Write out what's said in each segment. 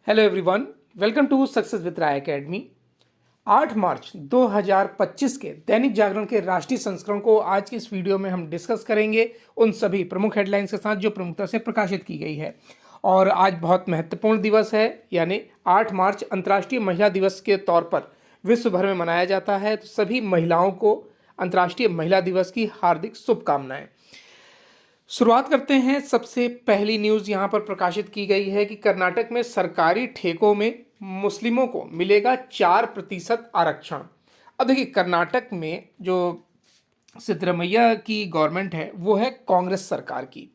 Hello everyone, welcome to success with Rai academy. 8 March 2025 के दैनिक जागरण के राष्ट्रीय संस्करण को आज की इस वीडियो में हम डिस्कस करेंगे उन सभी प्रमुख हेडलाइंस के साथ जो प्रमुखता से प्रकाशित की गई है। और आज बहुत महत्वपूर्ण दिवस है, यानी 8 मार्च अंतर्राष्ट्रीय महिला दिवस के तौर पर विश्व भर में मनाया जाता है। तो सभी महिलाओं को अंतर्राष्ट्रीय महिला दिवस की हार्दिक शुभकामनाएं। शुरुआत करते हैं। सबसे पहली न्यूज़ यहाँ पर प्रकाशित की गई है कि कर्नाटक में सरकारी ठेकों में मुस्लिमों को मिलेगा 4% आरक्षण। अब देखिए, कर्नाटक में जो सिद्धरमैया की गवर्नमेंट है वो है कांग्रेस सरकार की,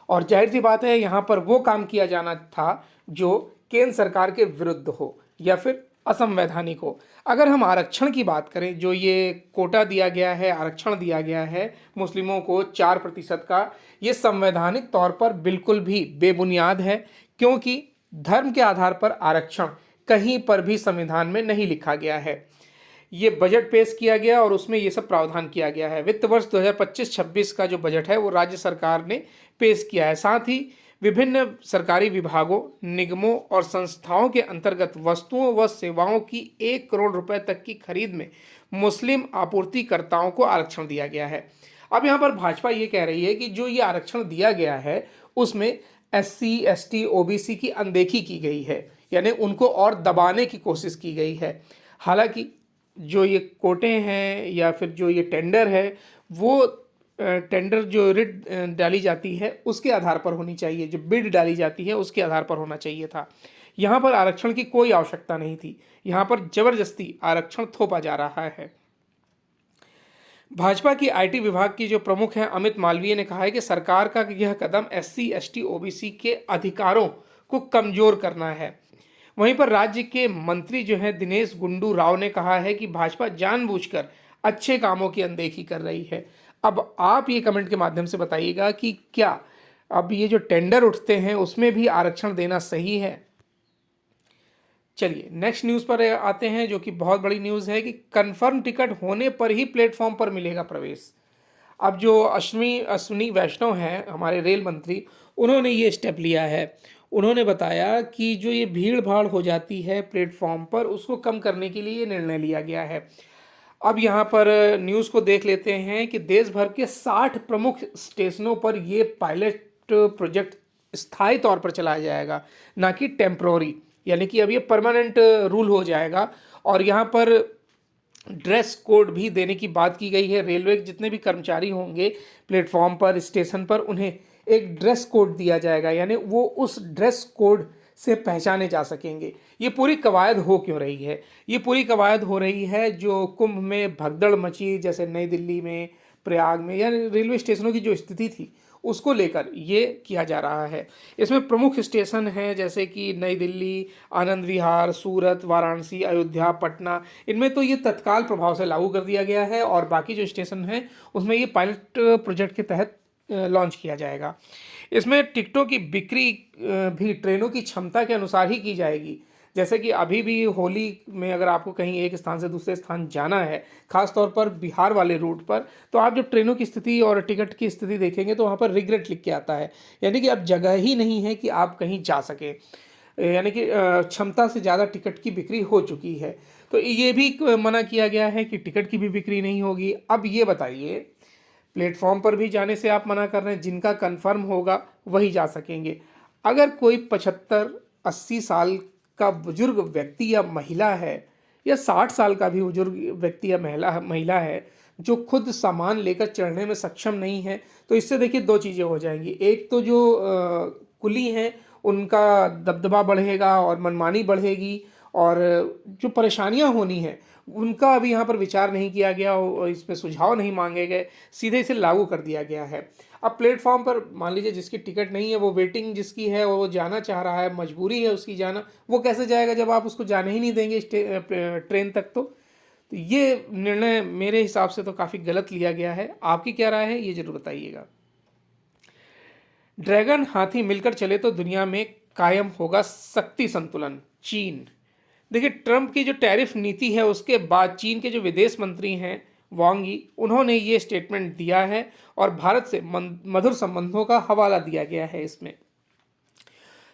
और जाहिर सी बात है यहाँ पर वो काम किया जाना था जो केंद्र सरकार के विरुद्ध हो या फिर असंवैधानिक हो। अगर हम आरक्षण की बात करें, जो ये कोटा दिया गया है, आरक्षण दिया गया है मुस्लिमों को 4% का, ये संवैधानिक तौर पर बिल्कुल भी बेबुनियाद है, क्योंकि धर्म के आधार पर आरक्षण कहीं पर भी संविधान में नहीं लिखा गया है। ये बजट पेश किया गया और उसमें ये सब प्रावधान किया गया है। वित्त वर्ष 2025-26 का जो बजट है वो राज्य सरकार ने पेश किया है। साथ ही विभिन्न सरकारी विभागों, निगमों और संस्थाओं के अंतर्गत वस्तुओं व सेवाओं की 1 करोड़ रुपए तक की खरीद में मुस्लिम आपूर्तिकर्ताओं को आरक्षण दिया गया है। अब यहाँ पर भाजपा ये कह रही है कि जो ये आरक्षण दिया गया है उसमें SC, ST, OBC की अनदेखी की गई है, यानी उनको और दबाने की कोशिश की गई है। हालांकि जो ये कोटे हैं या फिर जो ये टेंडर है, वो टेंडर जो रिट डाली जाती है उसके आधार पर होनी चाहिए, जो बिड डाली जाती है उसके आधार पर होना चाहिए था। यहाँ पर आरक्षण की कोई आवश्यकता नहीं थी, यहाँ पर जबरदस्ती आरक्षण थोपा जा रहा है। भाजपा की IT विभाग की जो प्रमुख हैं अमित मालवीय ने कहा है कि सरकार का यह कदम SC, ST, OBC के अधिकारों को कमजोर करना है। वहीं पर राज्य के मंत्री जो हैं दिनेश गुंडू राव ने कहा है कि भाजपा जानबूझकर अच्छे कामों की अनदेखी कर रही है। अब आप ये कमेंट के माध्यम से बताइएगा कि क्या अब ये जो टेंडर उठते हैं उसमें भी आरक्षण देना सही है? चलिए नेक्स्ट न्यूज़ पर आते हैं, जो कि बहुत बड़ी न्यूज़ है कि कंफर्म टिकट होने पर ही प्लेटफॉर्म पर मिलेगा प्रवेश। अब जो अश्विनी वैष्णव हैं हमारे रेल मंत्री, उन्होंने ये स्टेप लिया है। उन्होंने बताया कि जो ये भीड़ भाड़ हो जाती है प्लेटफॉर्म पर, उसको कम करने के लिए ये निर्णय लिया गया है। अब यहाँ पर न्यूज़ को देख लेते हैं कि देश भर के 60 प्रमुख स्टेशनों पर ये पायलट प्रोजेक्ट स्थायी तौर पर चलाया जाएगा, ना कि टेम्प्रोरी, यानी कि अब ये परमानेंट रूल हो जाएगा। और यहाँ पर ड्रेस कोड भी देने की बात की गई है। रेलवे के जितने भी कर्मचारी होंगे प्लेटफॉर्म पर, स्टेशन पर, उन्हें एक ड्रेस कोड दिया जाएगा, यानी वो उस ड्रेस कोड से पहचाने जा सकेंगे। ये पूरी कवायद हो क्यों रही है? ये पूरी कवायद हो रही है जो कुंभ में भगदड़ मची, जैसे नई दिल्ली में, प्रयाग में, या रेलवे स्टेशनों की जो स्थिति थी उसको लेकर ये किया जा रहा है। इसमें प्रमुख स्टेशन हैं जैसे कि नई दिल्ली, आनंद विहार, सूरत, वाराणसी, अयोध्या, पटना। इनमें तो ये तत्काल प्रभाव से लागू कर दिया गया है, और बाकी जो स्टेशन हैं उसमें ये पायलट प्रोजेक्ट के तहत लॉन्च किया जाएगा। इसमें टिकटों की बिक्री भी ट्रेनों की क्षमता के अनुसार ही की जाएगी। जैसे कि अभी भी होली में अगर आपको कहीं एक स्थान से दूसरे स्थान जाना है, खास तौर पर बिहार वाले रूट पर, तो आप जब ट्रेनों की स्थिति और टिकट की स्थिति देखेंगे तो वहाँ पर रिग्रेट लिख के आता है, यानी कि अब जगह ही नहीं है कि आप कहीं जा सके, यानी कि क्षमता से ज़्यादा टिकट की बिक्री हो चुकी है। तो ये भी मना किया गया है कि टिकट की भी बिक्री नहीं होगी। अब ये बताइए, प्लेटफॉर्म पर भी जाने से आप मना कर रहे हैं, जिनका कंफर्म होगा वही जा सकेंगे। अगर कोई 75-80 साल का बुजुर्ग व्यक्ति या महिला है, या 60 साल का भी बुजुर्ग व्यक्ति या महिला है जो खुद सामान लेकर चढ़ने में सक्षम नहीं है, तो इससे देखिए दो चीज़ें हो जाएंगी। एक तो जो कुली हैं उनका दबदबा बढ़ेगा और मनमानी बढ़ेगी, और जो परेशानियां होनी हैं उनका अभी यहाँ पर विचार नहीं किया गया और इसमें सुझाव नहीं मांगे गए, सीधे इसे लागू कर दिया गया है। अब प्लेटफॉर्म पर मान लीजिए जिसकी टिकट नहीं है, वो वेटिंग जिसकी है, वो जाना चाह रहा है, मजबूरी है उसकी जाना, वो कैसे जाएगा जब आप उसको जाने ही नहीं देंगे ट्रेन तक? तो ये निर्णय मेरे हिसाब से तो काफ़ी गलत लिया गया है। आपकी क्या राय है, ये जरूर बताइएगा। ड्रैगन हाथी मिलकर चले तो दुनिया में कायम होगा शक्ति संतुलन, चीन। देखिए, ट्रंप की जो टैरिफ नीति है उसके बाद चीन के जो विदेश मंत्री हैं वांग यी, उन्होंने ये स्टेटमेंट दिया है और भारत से मधुर संबंधों का हवाला दिया गया है इसमें।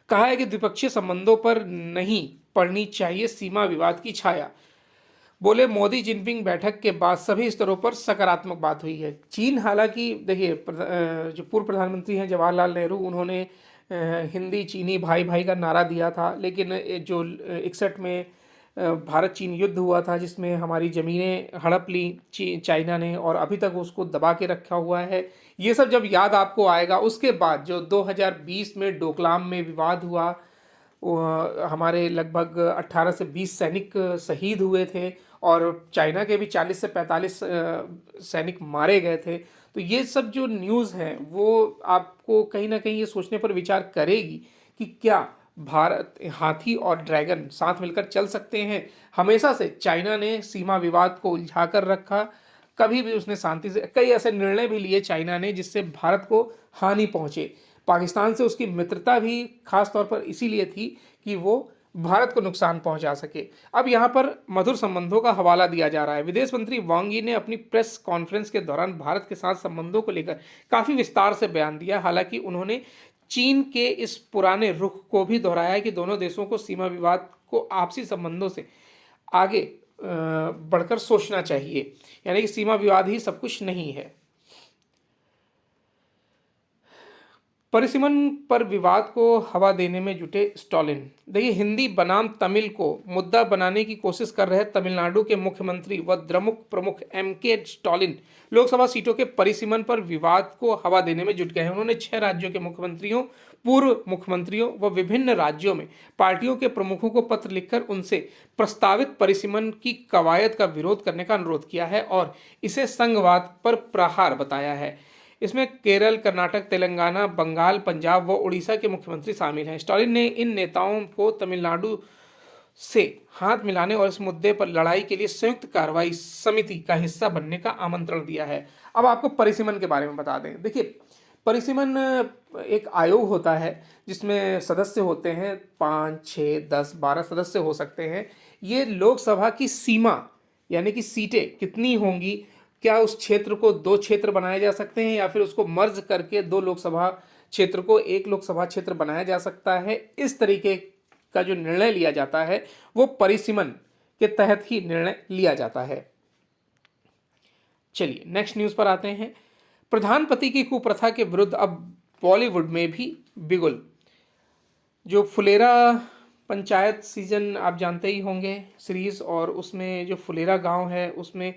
कहा है कि द्विपक्षीय संबंधों पर नहीं पड़नी चाहिए सीमा विवाद की छाया। बोले मोदी जिनपिंग बैठक के बाद सभी स्तरों पर सकारात्मक बात हुई है। चीन हालांकि देखिए जो पूर्व प्रधानमंत्री हैं जवाहरलाल नेहरू, उन्होंने हिंदी चीनी भाई भाई का नारा दिया था, लेकिन जो 61 में भारत चीन युद्ध हुआ था जिसमें हमारी ज़मीनें हड़प ली चाइना ने, और अभी तक उसको दबा के रखा हुआ है। ये सब जब याद आपको आएगा, उसके बाद जो 2020 में डोकलाम में विवाद हुआ, हमारे लगभग 18 से 20 सैनिक शहीद हुए थे और चाइना के भी 40 से 45 सैनिक मारे गए थे। तो ये सब जो न्यूज़ हैं वो आपको कहीं ना कहीं ये सोचने पर विचार करेगी कि क्या भारत हाथी और ड्रैगन साथ मिलकर चल सकते हैं। हमेशा से चाइना ने सीमा विवाद को उलझा कर रखा, कभी भी उसने शांति से कई ऐसे निर्णय भी लिए चाइना ने जिससे भारत को हानि पहुंचे। पाकिस्तान से उसकी मित्रता भी खास तौर पर इसीलिए थी कि वो भारत को नुकसान पहुंचा सके। अब यहाँ पर मधुर संबंधों का हवाला दिया जा रहा है। विदेश मंत्री वांग यी ने अपनी प्रेस कॉन्फ्रेंस के दौरान भारत के साथ संबंधों को लेकर काफ़ी विस्तार से बयान दिया। हालांकि उन्होंने चीन के इस पुराने रुख को भी दोहराया है कि दोनों देशों को सीमा विवाद को आपसी संबंधों से आगे बढ़कर सोचना चाहिए, यानी कि सीमा विवाद ही सब कुछ नहीं है। परिसीमन पर विवाद को हवा देने में जुटे स्टालिन। देखिए, हिंदी बनाम तमिल को मुद्दा बनाने की कोशिश कर रहे तमिलनाडु के मुख्यमंत्री व द्रमुक प्रमुख एम.के. स्टालिन लोकसभा सीटों के परिसीमन पर विवाद को हवा देने में जुट गए हैं। उन्होंने 6 राज्यों के मुख्यमंत्रियों, पूर्व मुख्यमंत्रियों व विभिन्न राज्यों में पार्टियों के प्रमुखों को पत्र लिखकर उनसे प्रस्तावित परिसीमन की कवायद का विरोध करने का अनुरोध किया है और इसे संघवाद पर प्रहार बताया है। इसमें केरल, कर्नाटक, तेलंगाना, बंगाल, पंजाब व उड़ीसा के मुख्यमंत्री शामिल हैं। स्टालिन ने इन नेताओं को तमिलनाडु से हाथ मिलाने और इस मुद्दे पर लड़ाई के लिए संयुक्त कार्रवाई समिति का हिस्सा बनने का आमंत्रण दिया है। अब आपको परिसीमन के बारे में बता दें। देखिए, परिसीमन एक आयोग होता है जिसमें सदस्य होते हैं 5, 6, 10, 12 सदस्य हो सकते हैं। ये लोकसभा की सीमा यानी कि सीटें कितनी होंगी, क्या उस क्षेत्र को 2 क्षेत्र बनाए जा सकते हैं या फिर उसको मर्ज करके 2 लोकसभा क्षेत्र को 1 लोकसभा क्षेत्र बनाया जा सकता है, इस तरीके का जो निर्णय लिया जाता है वो परिसीमन के तहत ही निर्णय लिया जाता है। चलिए नेक्स्ट न्यूज़ पर आते हैं। प्रधानपति की कुप्रथा के विरुद्ध अब बॉलीवुड में भी बिगुल। जो फुलेरा पंचायत सीजन आप जानते ही होंगे सीरीज, और उसमें जो फुलेरा गांव है उसमें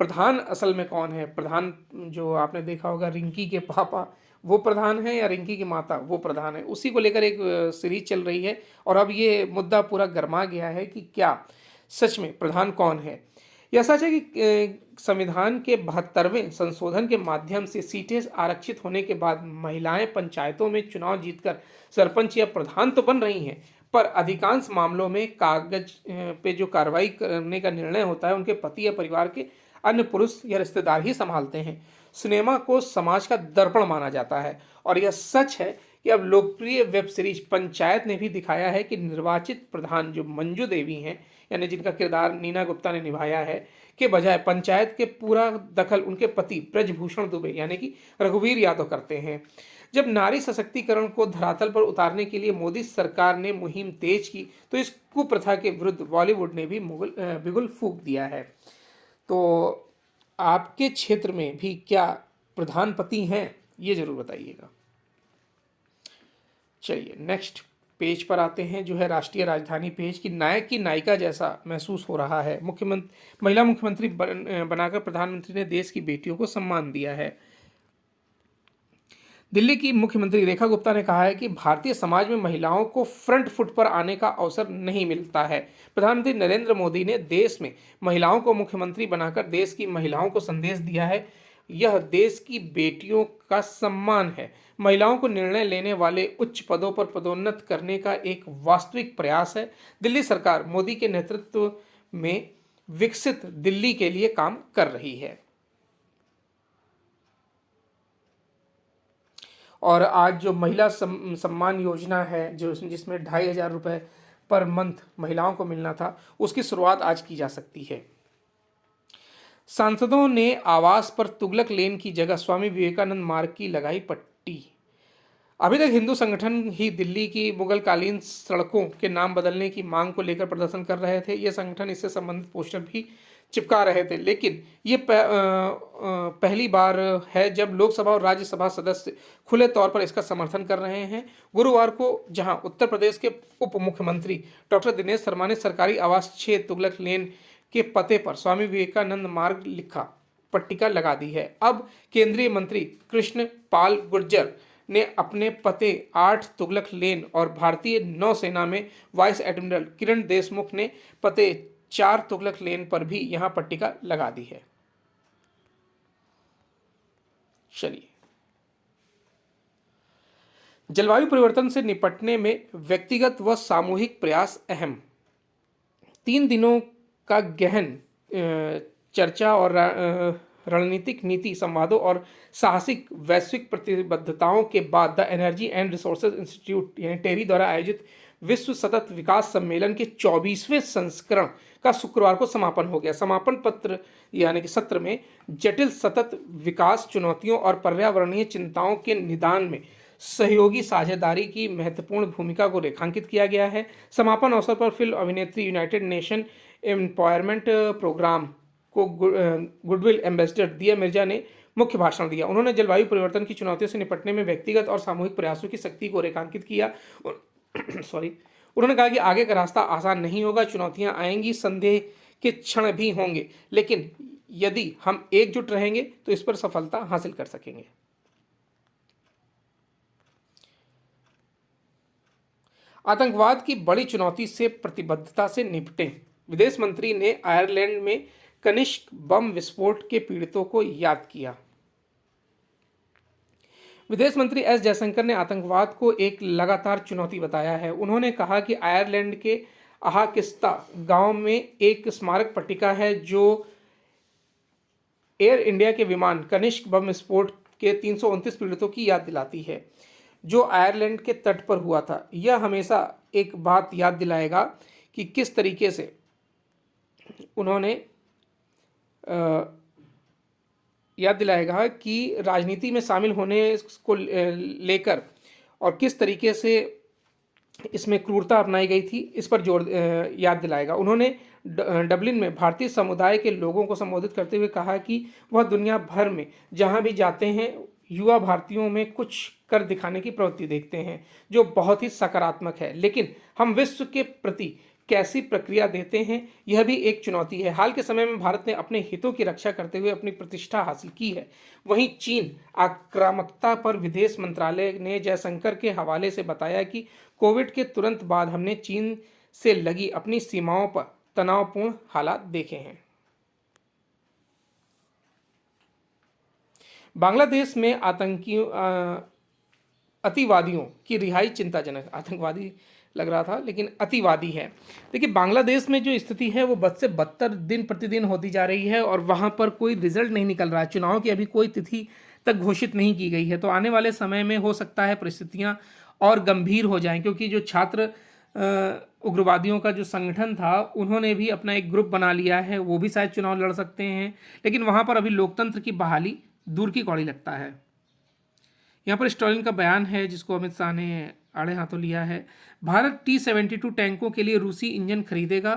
प्रधान असल में कौन है। प्रधान जो आपने देखा होगा, रिंकी के पापा वो प्रधान है या रिंकी की माता वो प्रधान है, उसी को लेकर एक सीरीज चल रही है। और अब ये मुद्दा पूरा गर्मा गया है कि क्या सच में प्रधान कौन है। यह सच है कि संविधान के 72वें संशोधन के माध्यम से सीटें आरक्षित होने के बाद महिलाएं पंचायतों में चुनाव जीतकर सरपंच या प्रधान तो बन रही हैं, पर अधिकांश मामलों में कागज पे जो कार्रवाई करने का निर्णय होता है उनके पति या परिवार के अन्य पुरुष या रिश्तेदार ही संभालते हैं। सिनेमा को समाज का दर्पण माना जाता है और यह सच है कि अब लोकप्रिय वेब सीरीज पंचायत ने भी दिखाया है कि निर्वाचित प्रधान जो मंजू देवी हैं, यानी जिनका किरदार नीना गुप्ता ने निभाया है, के बजाय पंचायत के पूरा दखल उनके पति ब्रजभूषण दुबे यानी कि रघुवीर यादव करते हैं। जब नारी सशक्तिकरण को धरातल पर उतारने के लिए मोदी सरकार ने मुहिम तेज की तो इस कुप्रथा के विरुद्ध बॉलीवुड ने भी बिगुल फूंक दिया है। तो आपके क्षेत्र में भी क्या प्रधानपति हैं, ये जरूर बताइएगा। चलिए नेक्स्ट पेज पर आते हैं, जो है राष्ट्रीय राजधानी पेज की नायक की नायिका जैसा महसूस हो रहा है। महिला मुख्यमंत्री बनाकर प्रधानमंत्री ने देश की बेटियों को सम्मान दिया है। दिल्ली की मुख्यमंत्री रेखा गुप्ता ने कहा है कि भारतीय समाज में महिलाओं को फ्रंट फुट पर आने का अवसर नहीं मिलता है। प्रधानमंत्री नरेंद्र मोदी ने देश में महिलाओं को मुख्यमंत्री बनाकर देश की महिलाओं को संदेश दिया है, यह देश की बेटियों का सम्मान है। महिलाओं को निर्णय लेने वाले उच्च पदों पर पदोन्नत करने का एक वास्तविक प्रयास है। दिल्ली सरकार मोदी के नेतृत्व में विकसित दिल्ली के लिए काम कर रही है। और आज जो महिला सम्मान योजना है जो जिसमें 2,500 रुपये पर मंथ महिलाओं को मिलना था, उसकी शुरुआत आज की जा सकती है। सांसदों ने आवास पर तुगलक लेन की जगह स्वामी विवेकानंद मार्ग की लगाई पट्टी। अभी तक हिंदू संगठन ही दिल्ली की मुगलकालीन सड़कों के नाम बदलने की मांग को लेकर प्रदर्शन कर रहे थे। ये संगठन इससे संबंधित पोस्टर भी चिपका रहे थे, लेकिन ये पहली बार है जब लोकसभा और राज्यसभा सदस्य खुले तौर पर इसका समर्थन कर रहे हैं। गुरुवार को जहां उत्तर प्रदेश के उप मुख्यमंत्री डॉक्टर दिनेश शर्मा ने सरकारी आवास 6 तुगलक लेन के पते पर स्वामी विवेकानंद मार्ग लिखा पट्टिका लगा दी है। अब केंद्रीय मंत्री कृष्ण पाल गुर्जर ने अपने पते 8 तुगलक लेन और भारतीय नौसेना में वाइस एडमिरल किरण देशमुख ने पते 4 तुगलक लेन पर भी यहां पट्टिका लगा दी है। चलिए, जलवायु परिवर्तन से निपटने में व्यक्तिगत व सामूहिक प्रयास अहम। 3 दिनों का गहन चर्चा और रणनीतिक नीति संवादों और साहसिक वैश्विक प्रतिबद्धताओं के बाद the energy and resources institute यानी टेरी द्वारा आयोजित विश्व सतत विकास सम्मेलन के 24वें संस्करण का शुक्रवार को समापन हो गया। समापन पत्र यानी कि सत्र में जटिल सतत विकास चुनौतियों और पर्यावरणीय चिंताओं के निदान में सहयोगी साझेदारी की महत्वपूर्ण भूमिका को रेखांकित किया गया है। समापन अवसर पर फिल्म अभिनेत्री यूनाइटेड नेशन एम्पावरमेंट प्रोग्राम को गुडविल एम्बेसडर दिया मिर्जा ने मुख्य भाषण दिया। उन्होंने जलवायु परिवर्तन की चुनौतियों से निपटने में व्यक्तिगत और सामूहिक प्रयासों की शक्ति को रेखांकित किया। उन्होंने कहा कि आगे का रास्ता आसान नहीं होगा, चुनौतियां आएंगी, संदेह के क्षण भी होंगे, लेकिन यदि हम एकजुट रहेंगे तो इस पर सफलता हासिल कर सकेंगे। आतंकवाद की बड़ी चुनौती से प्रतिबद्धता से निपटें। विदेश मंत्री ने आयरलैंड में कनिष्क बम विस्फोट के पीड़ितों को याद किया। विदेश मंत्री एस जयशंकर ने आतंकवाद को एक लगातार चुनौती बताया है। उन्होंने कहा कि आयरलैंड के आहाकिस्ता गांव में एक स्मारक पट्टिका है जो एयर इंडिया के विमान कनिष्क बम विस्फोट के 329 पीड़ितों की याद दिलाती है जो आयरलैंड के तट पर हुआ था। यह हमेशा एक बात याद दिलाएगा कि किस तरीके से उन्होंने याद दिलाएगा कि राजनीति में शामिल होने को लेकर और किस तरीके से इसमें क्रूरता अपनाई गई थी, इस पर जोर याद दिलाएगा। उन्होंने डबलिन में भारतीय समुदाय के लोगों को संबोधित करते हुए कहा कि वह दुनिया भर में जहां भी जाते हैं युवा भारतीयों में कुछ कर दिखाने की प्रवृत्ति देखते हैं जो बहुत ही सकारात्मक है, लेकिन हम विश्व के प्रति कैसी प्रक्रिया देते हैं यह भी एक चुनौती है। हाल के समय में भारत ने अपने हितों की रक्षा करते हुए अपनी प्रतिष्ठा हासिल की है। वहीं चीन आक्रामकता पर विदेश मंत्रालय ने जयशंकर के हवाले से बताया कि कोविड के तुरंत बाद हमने चीन से लगी अपनी सीमाओं पर तनावपूर्ण हालात देखे हैं। बांग्लादेश में अतिवादियों की रिहाई चिंताजनक। आतंकवादी लग रहा था लेकिन अतिवादी है। देखिए, बांग्लादेश में जो स्थिति है वो बद से बदतर दिन प्रतिदिन होती जा रही है और वहाँ पर कोई रिजल्ट नहीं निकल रहा है। चुनाव की अभी कोई तिथि तक घोषित नहीं की गई है, तो आने वाले समय में हो सकता है परिस्थितियाँ और गंभीर हो जाएं, क्योंकि जो छात्र उग्रवादियों का जो संगठन था उन्होंने भी अपना एक ग्रुप बना लिया है, वो भी शायद चुनाव लड़ सकते हैं, लेकिन वहाँ पर अभी लोकतंत्र की बहाली दूर की कौड़ी लगता है। यहाँ पर स्टॉलिन का बयान है जिसको अमित शाह ने आड़े हाथों लिया है। भारत T-72 टैंकों के लिए रूसी इंजन खरीदेगा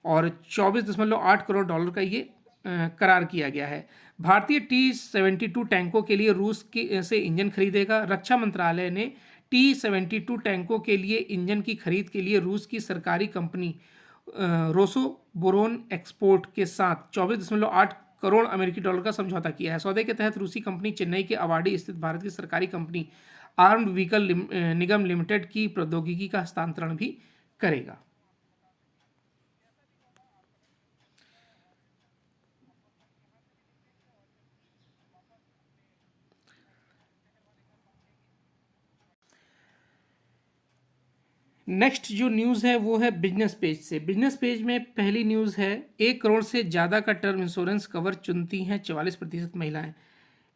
और 24.8 करोड़ डॉलर का ये करार किया गया है। भारतीय T-72 टैंकों के लिए रूस से इंजन खरीदेगा। रक्षा मंत्रालय ने T-72 टैंकों के लिए इंजन की खरीद के लिए रूस की सरकारी कंपनी रोसोबोरोन एक्सपोर्ट के साथ 24.8 करोड़ अमेरिकी डॉलर का समझौता किया है। सौदे के तहत रूसी कंपनी चेन्नई के अवाडी स्थित भारत की सरकारी कंपनी आर्म्ड व्हीकल निगम लिमिटेड की प्रौद्योगिकी का हस्तांतरण भी करेगा। नेक्स्ट जो न्यूज़ है वो है बिजनेस पेज से। बिजनेस पेज में पहली न्यूज़ है 1 करोड़ से ज़्यादा का टर्म इंश्योरेंस कवर चुनती हैं 44% महिलाएं।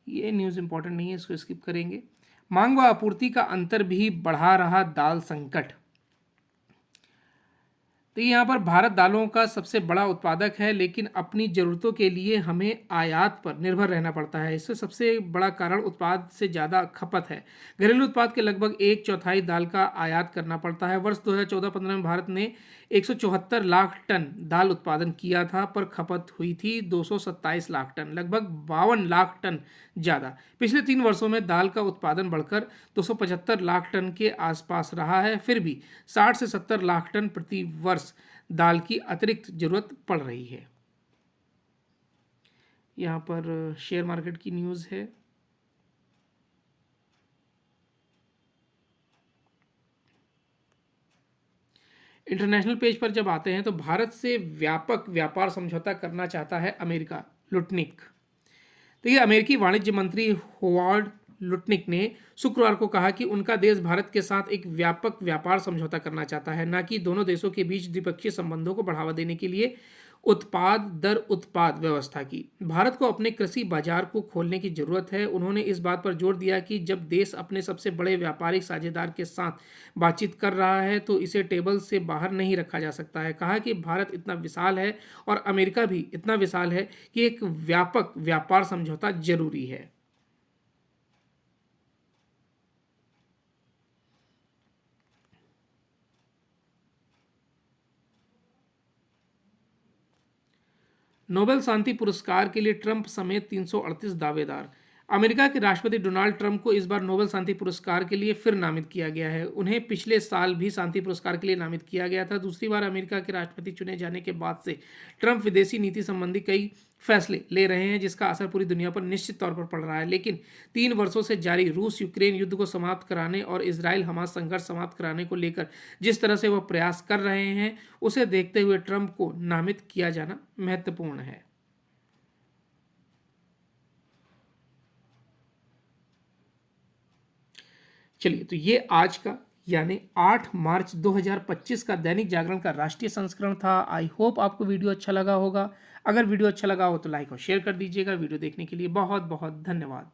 ये न्यूज़ इंपॉर्टेंट नहीं है, इसको स्किप करेंगे। मांग व आपूर्ति का अंतर भी बढ़ा रहा दाल संकट। तो यहाँ पर भारत दालों का सबसे बड़ा उत्पादक है, लेकिन अपनी ज़रूरतों के लिए हमें आयात पर निर्भर रहना पड़ता है। इससे सबसे बड़ा कारण उत्पाद से ज़्यादा खपत है। घरेलू उत्पाद के लगभग एक चौथाई दाल का आयात करना पड़ता है। वर्ष 2014-15 में भारत ने 174 लाख टन दाल उत्पादन किया था, पर खपत हुई थी 227 लाख टन, लगभग 52 लाख टन ज़्यादा। पिछले 3 वर्षों में दाल का उत्पादन बढ़कर 275 लाख टन के आसपास रहा है। फिर भी 60 से 70 लाख टन प्रति वर्ष दाल की अतिरिक्त जरूरत पड़ रही है। यहाँ पर शेयर मार्केट की न्यूज़ है। इंटरनेशनल पेज पर जब आते हैं तो भारत से व्यापक व्यापार समझौता करना चाहता है अमेरिका, लुटनिक। तो ये अमेरिकी वाणिज्य मंत्री होवार्ड लुटनिक ने शुक्रवार को कहा कि उनका देश भारत के साथ एक व्यापक व्यापार समझौता करना चाहता है, न कि दोनों देशों के बीच द्विपक्षीय संबंधों को बढ़ावा देने के लिए उत्पाद दर उत्पाद व्यवस्था की। भारत को अपने कृषि बाजार को खोलने की जरूरत है। उन्होंने इस बात पर जोर दिया कि जब देश अपने सबसे बड़े व्यापारिक साझेदार के साथ बातचीत कर रहा है तो इसे टेबल से बाहर नहीं रखा जा सकता है। कहा कि भारत इतना विशाल है और अमेरिका भी इतना विशाल है कि एक व्यापक व्यापार समझौता जरूरी है। नोबेल शांति पुरस्कार के लिए ट्रंप समेत 338 दावेदार। अमेरिका के राष्ट्रपति डोनाल्ड ट्रंप को इस बार नोबेल शांति पुरस्कार के लिए फिर नामित किया गया है। उन्हें पिछले साल भी शांति पुरस्कार के लिए नामित किया गया था। दूसरी बार अमेरिका के राष्ट्रपति चुने जाने के बाद से ट्रंप विदेशी नीति संबंधी कई फैसले ले रहे हैं, जिसका असर पूरी दुनिया पर निश्चित तौर पर पड़ रहा है। लेकिन 3 वर्षों से जारी रूस यूक्रेन युद्ध को समाप्त कराने और इजराइल हमास संघर्ष समाप्त कराने को लेकर जिस तरह से वह प्रयास कर रहे हैं, उसे देखते हुए ट्रंप को नामित किया जाना महत्वपूर्ण है। चलिए, तो ये आज का यानी 8 मार्च 2025 का दैनिक जागरण का राष्ट्रीय संस्करण था। आई होप आपको वीडियो अच्छा लगा होगा। अगर वीडियो अच्छा लगा हो तो लाइक और शेयर कर दीजिएगा। वीडियो देखने के लिए बहुत बहुत धन्यवाद।